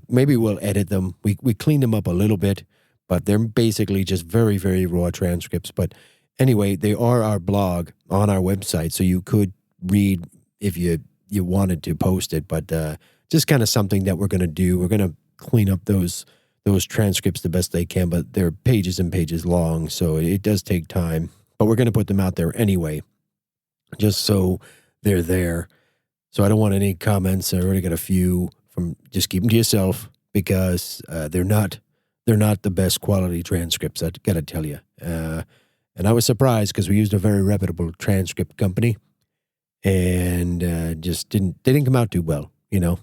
maybe we'll edit them. We clean them up a little bit, but they're basically just very, very raw transcripts. But anyway, they are our blog on our website, so you could read if you wanted to post it. But just kind of something that we're going to do. We're going to clean up those transcripts the best they can, but they're pages and pages long, so it does take time. But we're going to put them out there anyway, just so they're there. So I don't want any comments. I already got a few from just keep them to yourself, because they're not the best quality transcripts, I got to tell you. And I was surprised because we used a very reputable transcript company, and they didn't come out too well. A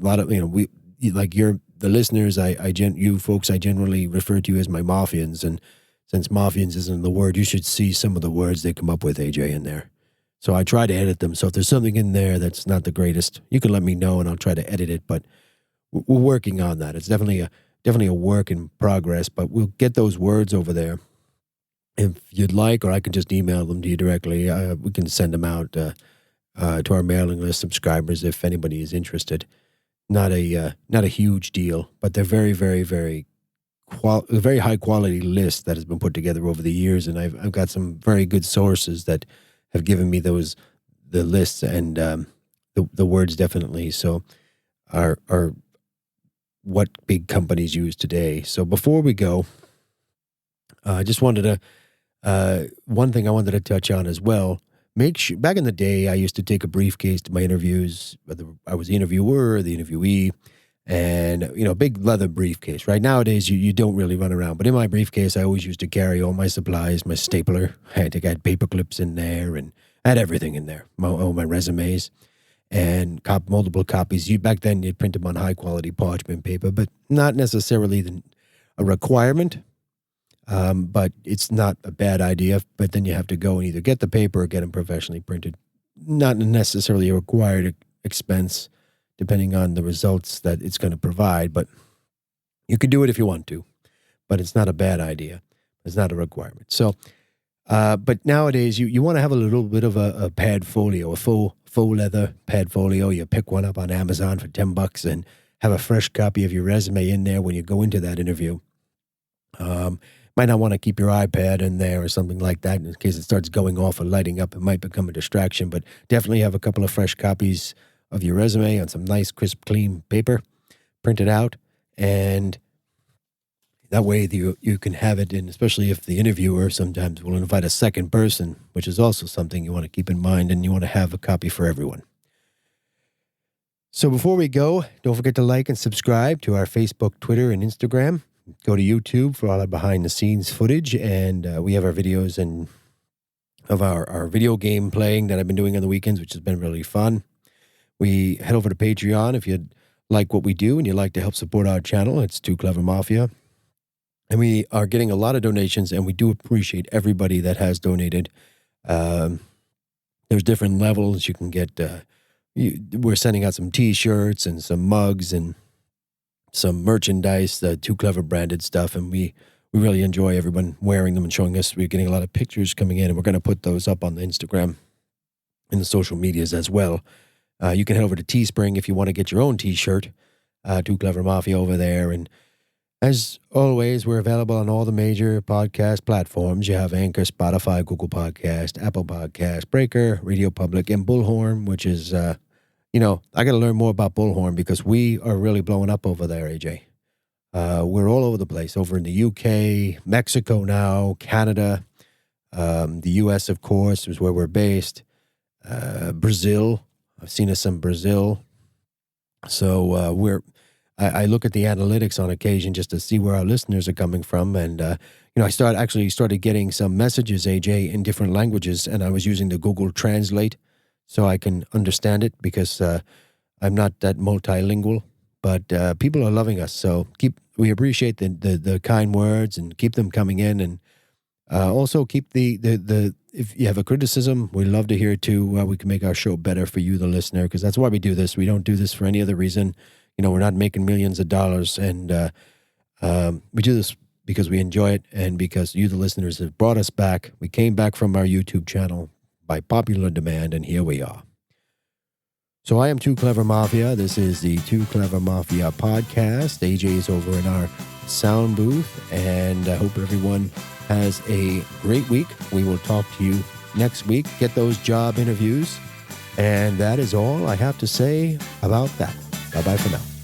lot of we. Like the listeners, you folks, I generally refer to you as my Mafians, and since Mafians isn't the word, you should see some of the words they come up with, AJ, in there. So I try to edit them. So if there's something in there that's not the greatest, you can let me know and I'll try to edit it. But we're working on that. It's definitely a work in progress, but we'll get those words over there if you'd like, or I can just email them to you directly. We can send them out to our mailing list subscribers if anybody is interested. Not a huge deal, but they're very, very, very a very high quality list that has been put together over the years, and I've got some very good sources that have given me the lists and the words definitely. So are what big companies use today. So before we go, I just wanted to one thing I wanted to touch on as well. Make sure, back in the day, I used to take a briefcase to my interviews, whether I was the interviewer or the interviewee, and, a big leather briefcase. Right nowadays, you don't really run around. But in my briefcase, I always used to carry all my supplies, my stapler. I had paper clips in there, and I had everything in there, all my resumes, and multiple copies. Back then, you'd print them on high-quality parchment paper, but not necessarily a requirement. But it's not a bad idea, but then you have to go and either get the paper or get them professionally printed. Not necessarily a required expense, depending on the results that it's going to provide, but you could do it if you want to, but it's not a bad idea. It's not a requirement. So, but nowadays you want to have a little bit of a pad folio, a faux leather pad folio. You pick one up on Amazon for $10 and have a fresh copy of your resume in there when you go into that interview. Might not want to keep your iPad in there or something like that in case it starts going off or lighting up. It might become a distraction, but definitely have a couple of fresh copies of your resume on some nice, crisp, clean paper, print it out, and that way you can have it in, especially if the interviewer sometimes will invite a second person, which is also something you want to keep in mind, and you want to have a copy for everyone. So before we go, don't forget to like and subscribe to our Facebook, Twitter, and Instagram. Go to YouTube for all our behind-the-scenes footage, and we have our videos and of our video game playing that I've been doing on the weekends, which has been really fun. We head over to Patreon if you'd like what we do and you'd like to help support our channel, it's Tooclevermafia. And we are getting a lot of donations, and we do appreciate everybody that has donated. Um, there's different levels you can get. We're sending out some T-shirts and some mugs and some merchandise, Too Clever branded stuff, and we really enjoy everyone wearing them and showing us. We're getting a lot of pictures coming in, and we're going to put those up on the Instagram and the social medias as well. You can head over to Teespring if you want to get your own T-shirt. Too Clever Mafia over there, and as always, we're available on all the major podcast platforms. You have Anchor, Spotify, Google Podcast, Apple Podcast, Breaker, Radio Public, and Bullhorn, which is, I got to learn more about Bullhorn because we are really blowing up over there, AJ. We're all over the place, over in the UK, Mexico now, Canada, the US, of course, is where we're based, Brazil. I've seen us in Brazil. So I look at the analytics on occasion just to see where our listeners are coming from. And, I started getting some messages, AJ, in different languages, and I was using the Google Translate so I can understand it because I'm not that multilingual. But people are loving us, so we appreciate the kind words and keep them coming in. And also keep the if you have a criticism, we love to hear it too. We can make our show better for you, the listener, because that's why we do this. We don't do this for any other reason. We're not making millions of dollars, and we do this because we enjoy it and because you, the listeners, have brought us back. We came back from our YouTube channel by popular demand, and here we are. So I am Too Clever Mafia. This is the Too Clever Mafia podcast. AJ is over in our sound booth, and I hope everyone has a great week. We will talk to you next week. Get those job interviews, and that is all I have to say about that. Bye-bye for now.